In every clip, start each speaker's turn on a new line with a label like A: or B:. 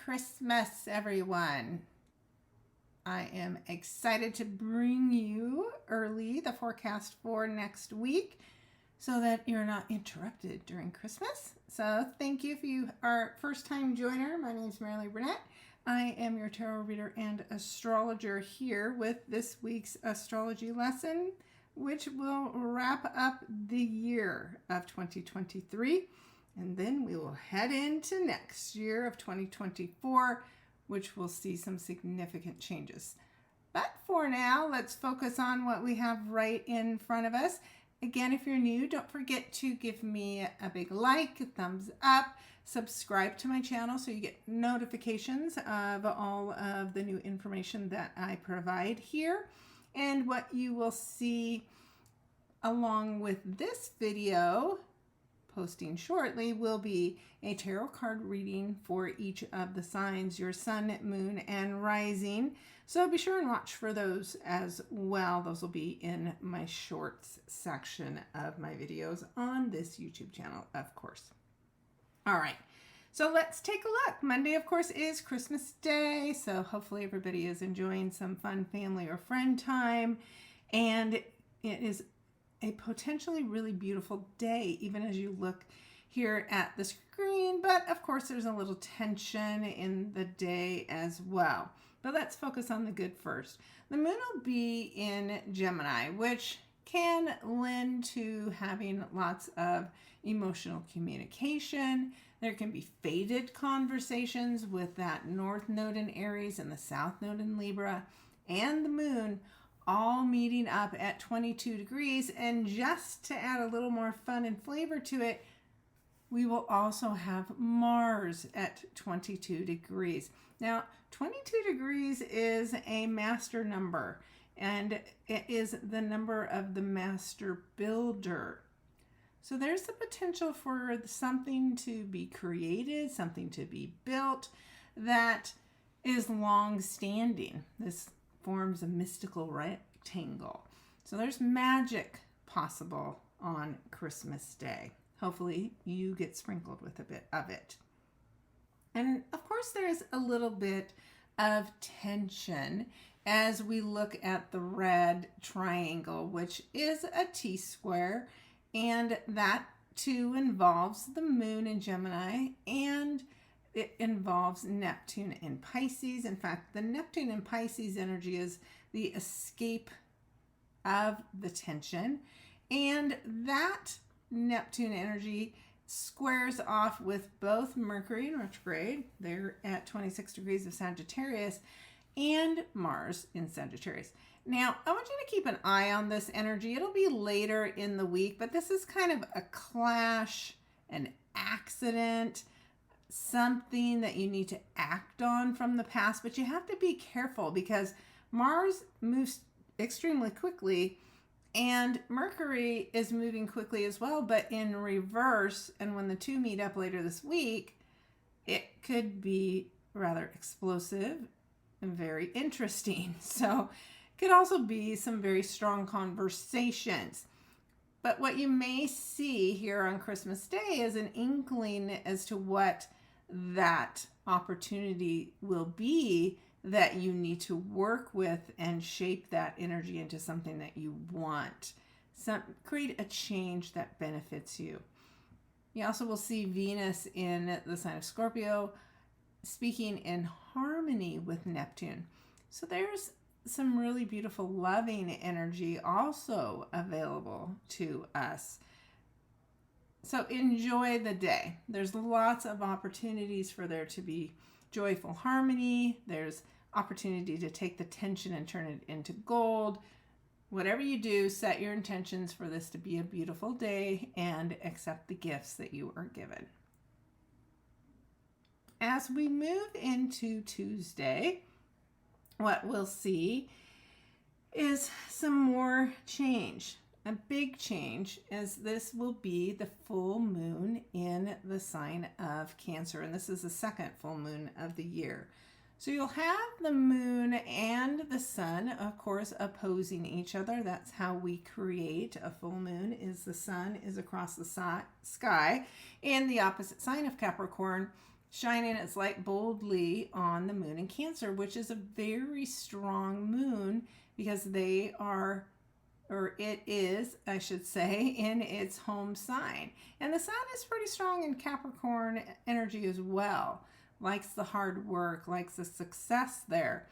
A: Christmas, everyone. I am excited to bring you early the forecast for next week so that you're not interrupted during Christmas. So thank you if you are a first-time joiner. My name is Marilee Burnett. I am your tarot reader and astrologer here with this week's astrology lesson, which will wrap up the year of 2023. And then we will head into next year of 2024, which will see some significant changes. But for now, let's focus on what we have right in front of us. Again, if you're new, don't forget to give me a big like, a thumbs up, subscribe to my channel so you get notifications of all of the new information that I provide here. And what you will see along with this video posting shortly will be a tarot card reading for each of the signs, your sun, moon, and rising. So be sure and watch for those as well. Those will be in my shorts section of my videos on this YouTube channel, of course. All right, so let's take a look. Monday, of course, is Christmas Day, so hopefully everybody is enjoying some fun family or friend time, and it is a potentially really beautiful day, even as you look here at the screen. But of course, there's a little tension in the day as well. But let's focus on the good first. The moon will be in Gemini, which can lend to having lots of emotional communication. There can be fated conversations with that North Node in Aries and the South Node in Libra and the moon all meeting up at 22 degrees. And just to add a little more fun and flavor to it, we will also have Mars at 22 degrees. Now, 22 degrees is a master number, and it is the number of the master builder. So there's the potential for something to be created, something to be built that is long-standing. This forms a mystical rectangle. So there's magic possible on Christmas Day. Hopefully you get sprinkled with a bit of it. And of course there's a little bit of tension as we look at the red triangle, which is a T-square, and that too involves the moon in Gemini, and it involves Neptune in Pisces. In fact, the Neptune in Pisces energy is the escape of the tension. And that Neptune energy squares off with both Mercury in retrograde, they're at 26 degrees of Sagittarius, and Mars in Sagittarius. Now, I want you to keep an eye on this energy. It'll be later in the week, but this is kind of a clash, an accident, something that you need to act on from the past, but you have to be careful because Mars moves extremely quickly and Mercury is moving quickly as well, but in reverse. And when the two meet up later this week, it could be rather explosive and very interesting. So it could also be some very strong conversations. But what you may see here on Christmas Day is an inkling as to what that opportunity will be that you need to work with and shape that energy into something that you want. Create a change that benefits you. You also will see Venus in the sign of Scorpio speaking in harmony with Neptune. So there's some really beautiful loving energy also available to us. So enjoy the day. There's lots of opportunities for there to be joyful harmony. There's opportunity to take the tension and turn it into gold. Whatever you do, set your intentions for this to be a beautiful day and accept the gifts that you are given. As we move into Tuesday, what we'll see is some more change. A big change as this will be the full moon in the sign of Cancer, and this is the second full moon of the year. So you'll have the moon and the sun, of course, opposing each other. That's how we create a full moon, is the sun is across the sky, and the opposite sign of Capricorn shining its light boldly on the moon in Cancer, which is a very strong moon because they are, or it is, I should say, in its home sign. And the sun is pretty strong in Capricorn energy as well. Likes the hard work, likes the success there.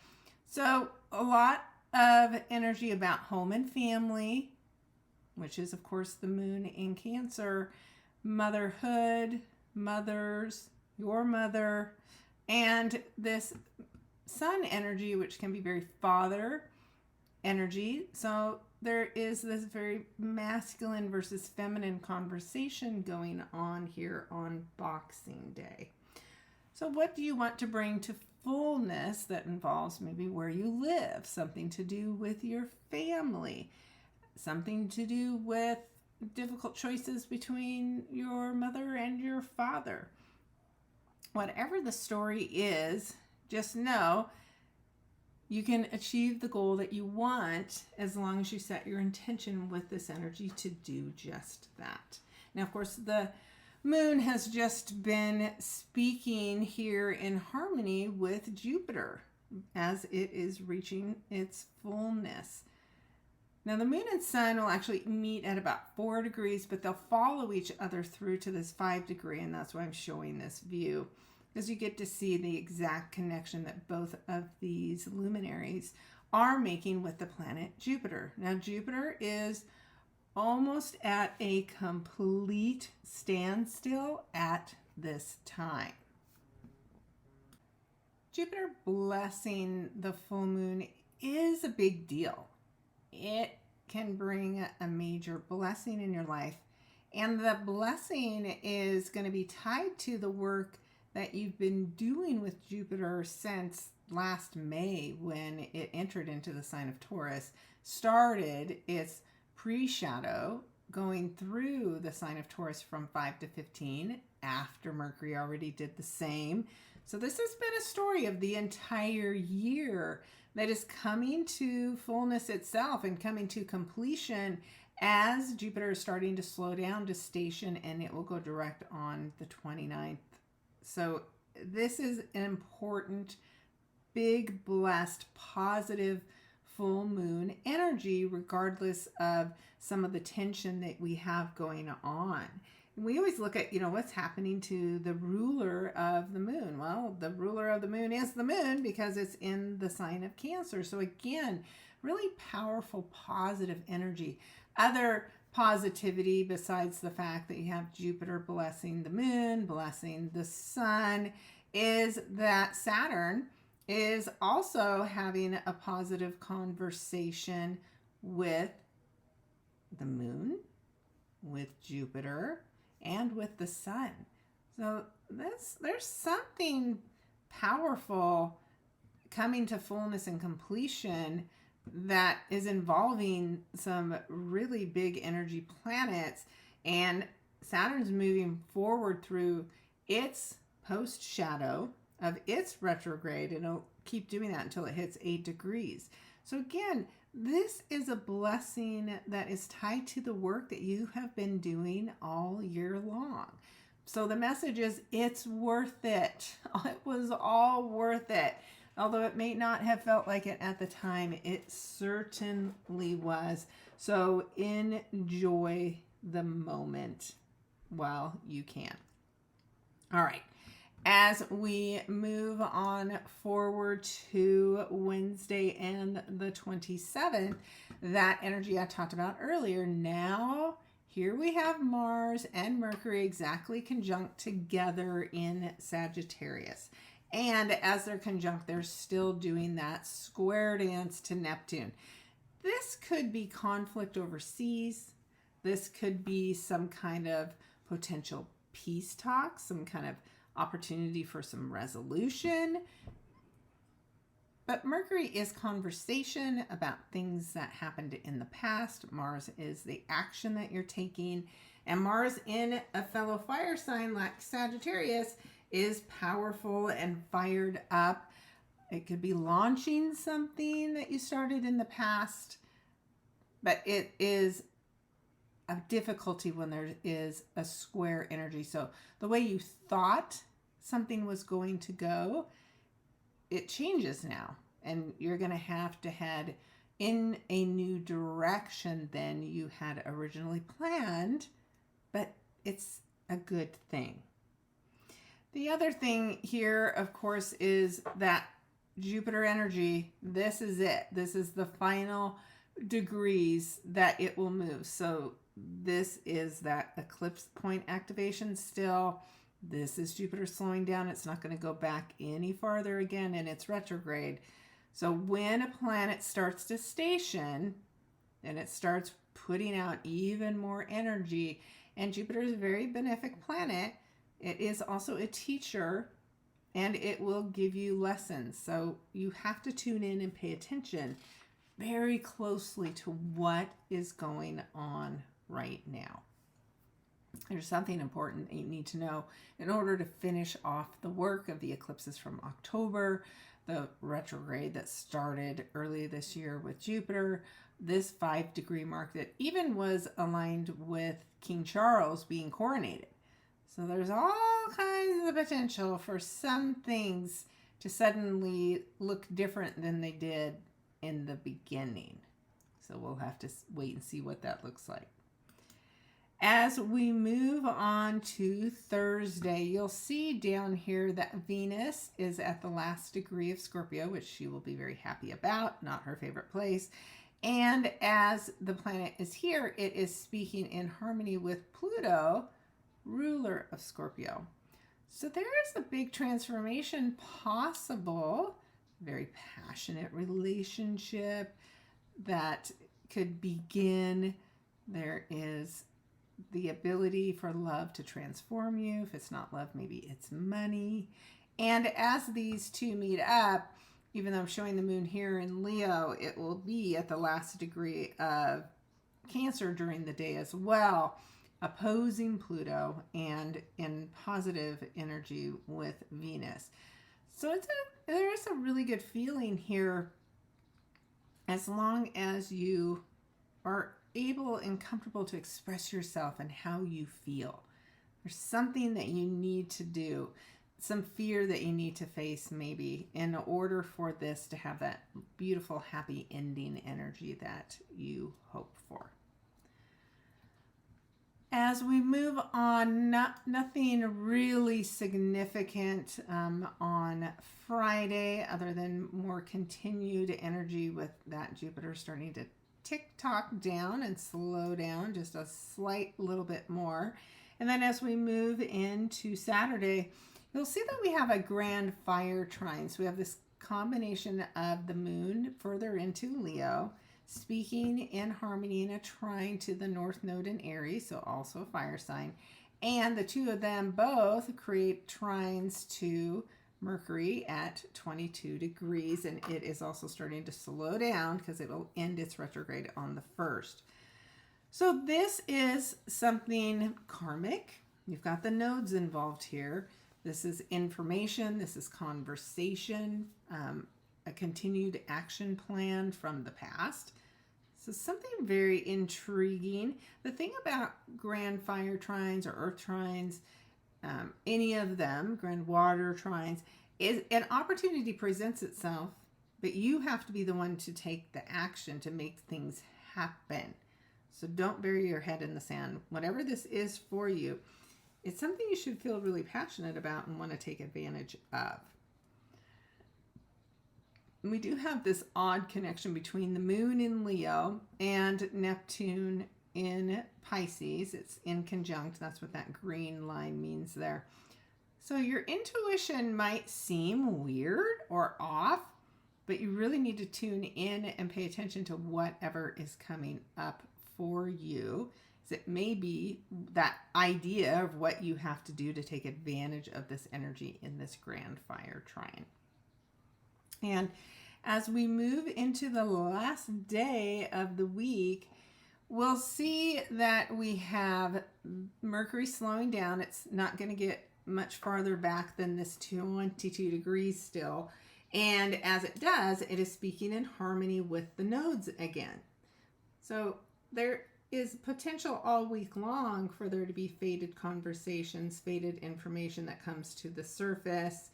A: So a lot of energy about home and family, which is, of course, the moon in Cancer, motherhood, mothers, your mother, and this sun energy, which can be very father energy. So there is this very masculine versus feminine conversation going on here on Boxing Day. So what do you want to bring to fullness that involves maybe where you live, something to do with your family, something to do with difficult choices between your mother and your father? Whatever the story is, just know you can achieve the goal that you want as long as you set your intention with this energy to do just that. Now, of course, the moon has just been speaking here in harmony with Jupiter as it is reaching its fullness. Now, the moon and sun will actually meet at about 4 degrees, but they'll follow each other through to this 5 degree, and that's why I'm showing this view, because you get to see the exact connection that both of these luminaries are making with the planet Jupiter. Now, Jupiter is almost at a complete standstill at this time. Jupiter blessing the full moon is a big deal. It can bring a major blessing in your life, and the blessing is going to be tied to the work that you've been doing with Jupiter since last May, when it entered into the sign of Taurus, started its pre-shadow going through the sign of Taurus from 5 to 15 after Mercury already did the same. So this has been a story of the entire year that is coming to fullness itself and coming to completion as Jupiter is starting to slow down to station, and it will go direct on the 29th. So this is an important, big, blessed, positive full moon energy, regardless of some of the tension that we have going on. And we always look at, what's happening to the ruler of the moon. Well, the ruler of the moon is the moon because it's in the sign of Cancer. So again, really powerful, positive energy. Other positivity besides the fact that you have Jupiter blessing the moon, blessing the sun, is that Saturn is also having a positive conversation with the moon, with Jupiter, and with the sun. So there's something powerful coming to fullness and completion that is involving some really big energy planets, and Saturn's moving forward through its post shadow of its retrograde, and it'll keep doing that until it hits 8 degrees. So again, this is a blessing that is tied to the work that you have been doing all year long. So the message is, it's worth it. It was all worth it. Although it may not have felt like it at the time, it certainly was. So enjoy the moment while you can. All right. As we move on forward to Wednesday and the 27th, that energy I talked about earlier, now here we have Mars and Mercury exactly conjunct together in Sagittarius. And as they're conjunct, they're still doing that square dance to Neptune. This could be conflict overseas. This could be some kind of potential peace talk, some kind of opportunity for some resolution. But Mercury is conversation about things that happened in the past. Mars is the action that you're taking. And Mars in a fellow fire sign like Sagittarius is powerful and fired up. It could be launching something that you started in the past, but it is a difficulty when there is a square energy. So the way you thought something was going to go, it changes now. And you're going to head in a new direction than you had originally planned, but it's a good thing. The other thing here, of course, is that Jupiter energy, this is it. This is the final degrees that it will move. So this is that eclipse point activation still. This is Jupiter slowing down. It's not going to go back any farther again in its retrograde. So when a planet starts to station and it starts putting out even more energy, and Jupiter is a very benefic planet, it is also a teacher and it will give you lessons. So you have to tune in and pay attention very closely to what is going on right now. There's something important that you need to know in order to finish off the work of the eclipses from October, the retrograde that started early this year with Jupiter, this 5-degree mark that even was aligned with King Charles being coronated. So there's all kinds of potential for some things to suddenly look different than they did in the beginning. So we'll have to wait and see what that looks like. As we move on to Thursday, you'll see down here that Venus is at the last degree of Scorpio, which she will be very happy about, not her favorite place. And as the planet is here, it is speaking in harmony with Pluto, ruler of Scorpio. So there is a big transformation possible, very passionate relationship that could begin. There is the ability for love to transform you. If it's not love, maybe it's money. And as these two meet up, even though I'm showing the moon here in Leo, it will be at the last degree of Cancer during the day as well, opposing Pluto and in positive energy with Venus. So there is a really good feeling here as long as you are able and comfortable to express yourself and how you feel. There's something that you need to do, some fear that you need to face maybe in order for this to have that beautiful, happy ending energy that you hope for. As we move on, nothing really significant on Friday other than more continued energy with that Jupiter starting to tick-tock down and slow down just a slight little bit more. And then as we move into Saturday, you'll see that we have a grand fire trine. So we have this combination of the moon further into Leo, speaking in harmony in a trine to the North Node in Aries, so also a fire sign. And the two of them both create trines to Mercury at 22 degrees, and it is also starting to slow down because it will end its retrograde on the 1st. So this is something karmic. You've got the nodes involved here. This is information, this is conversation, a continued action plan from the past. So something very intriguing. The thing about grand fire trines or earth trines, any of them, grand water trines, is an opportunity presents itself, but you have to be the one to take the action to make things happen. So don't bury your head in the sand. Whatever this is for you, it's something you should feel really passionate about and want to take advantage of. We do have this odd connection between the moon in Leo and Neptune in Pisces. It's in conjunct. That's what that green line means there. So your intuition might seem weird or off, but you really need to tune in and pay attention to whatever is coming up for you. It may be that idea of what you have to do to take advantage of this energy in this grand fire trine. And as we move into the last day of the week, we'll see that we have Mercury slowing down. It's not going to get much farther back than this 22 degrees still. And as it does, it is speaking in harmony with the nodes again. So there is potential all week long for there to be faded conversations, faded information that comes to the surface.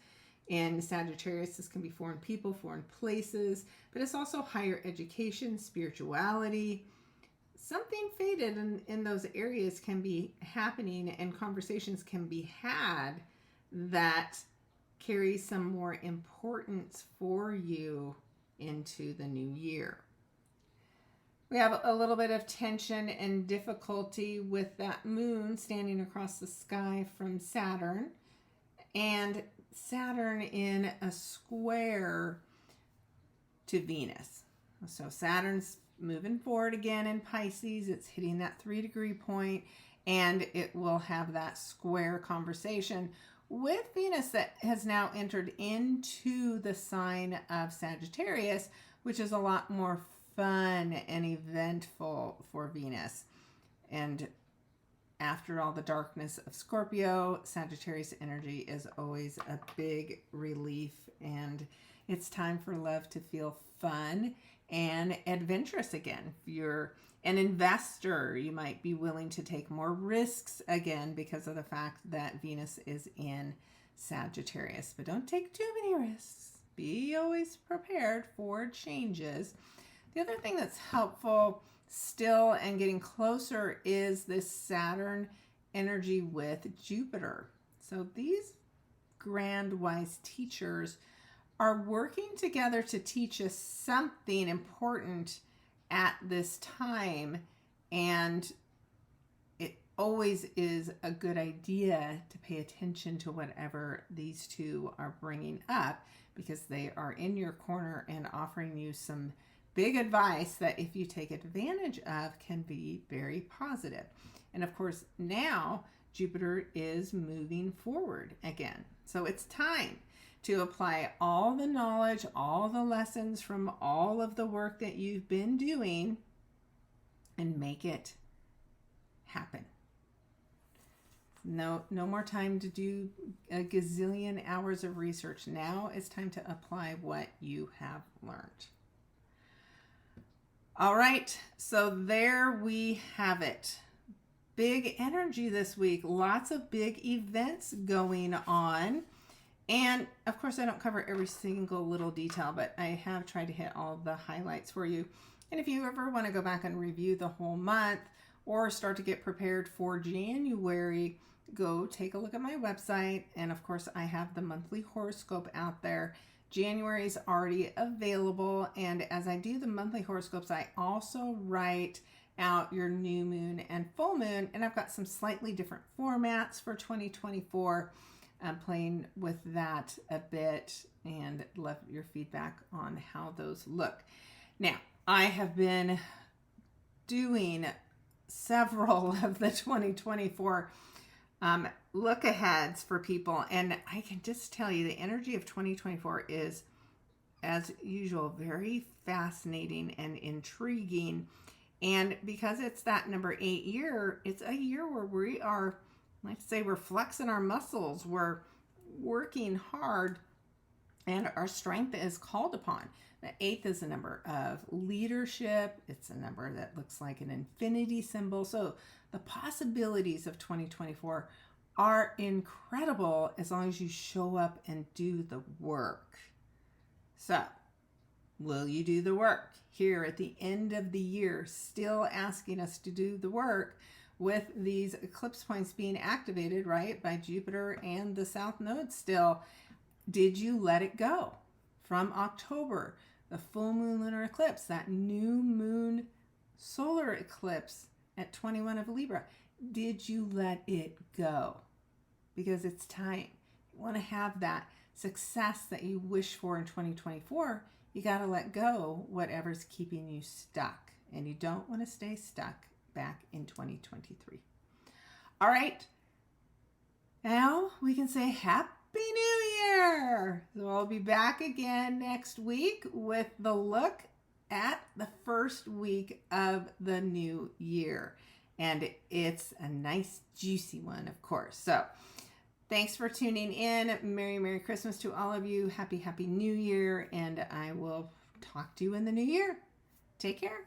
A: In Sagittarius, this can be foreign people, foreign places, but it's also higher education, spirituality. Something faded in those areas can be happening, and conversations can be had that carry some more importance for you into the new year. We have a little bit of tension and difficulty with that moon standing across the sky from Saturn, and Saturn in a square to Venus. So Saturn's moving forward again in Pisces. It's hitting that 3-degree point, and it will have that square conversation with Venus that has now entered into the sign of Sagittarius, which is a lot more fun and eventful for Venus. And after all the darkness of Scorpio, Sagittarius energy is always a big relief, and it's time for love to feel fun and adventurous again. If you're an investor, you might be willing to take more risks again because of the fact that Venus is in Sagittarius. But don't take too many risks. Be always prepared for changes. The other thing that's helpful still and getting closer is this Saturn energy with Jupiter. So these grand wise teachers are working together to teach us something important at this time, and it always is a good idea to pay attention to whatever these two are bringing up, because they are in your corner and offering you some big advice that, if you take advantage of, can be very positive. And of course, now Jupiter is moving forward again. So it's time to apply all the knowledge, all the lessons from all of the work that you've been doing, and make it happen. No more time to do a gazillion hours of research. Now it's time to apply what you have learned. All right, so there we have it. Big energy this week. Lots of big events going on. And of course, I don't cover every single little detail, but I have tried to hit all the highlights for you. And if you ever want to go back and review the whole month or start to get prepared for January, go take a look at my website. And of course, I have the monthly horoscope out there. January is already available, and as I do the monthly horoscopes, I also write out your new moon and full moon, and I've got some slightly different formats for 2024. I'm playing with that a bit, and love your feedback on how those look. Now, I have been doing several of the 2024 look aheads for people, and I can just tell you the energy of 2024 is, as usual, very fascinating and intriguing. And because it's that number 8 year, it's a year where we are, let's say, we're flexing our muscles, we're working hard, and our strength is called upon. The 8th is a number of leadership. It's a number that looks like an infinity symbol. So the possibilities of 2024 are incredible as long as you show up and do the work. So, will you do the work? Here at the end of the year, still asking us to do the work with these eclipse points being activated, right, by Jupiter and the South Node still. Did you let it go? From October, the full moon lunar eclipse, that new moon solar eclipse at 21 of Libra. Did you let it go? Because it's time. You want to have that success that you wish for in 2024. You got to let go whatever's keeping you stuck. And you don't want to stay stuck back in 2023. All right. Now we can say Happy New Year. So I'll be back again next week with the look at the first week of the new year. And it's a nice, juicy one, of course. So thanks for tuning in. Merry Christmas to all of you. Happy New Year. And I will talk to you in the new year. Take care.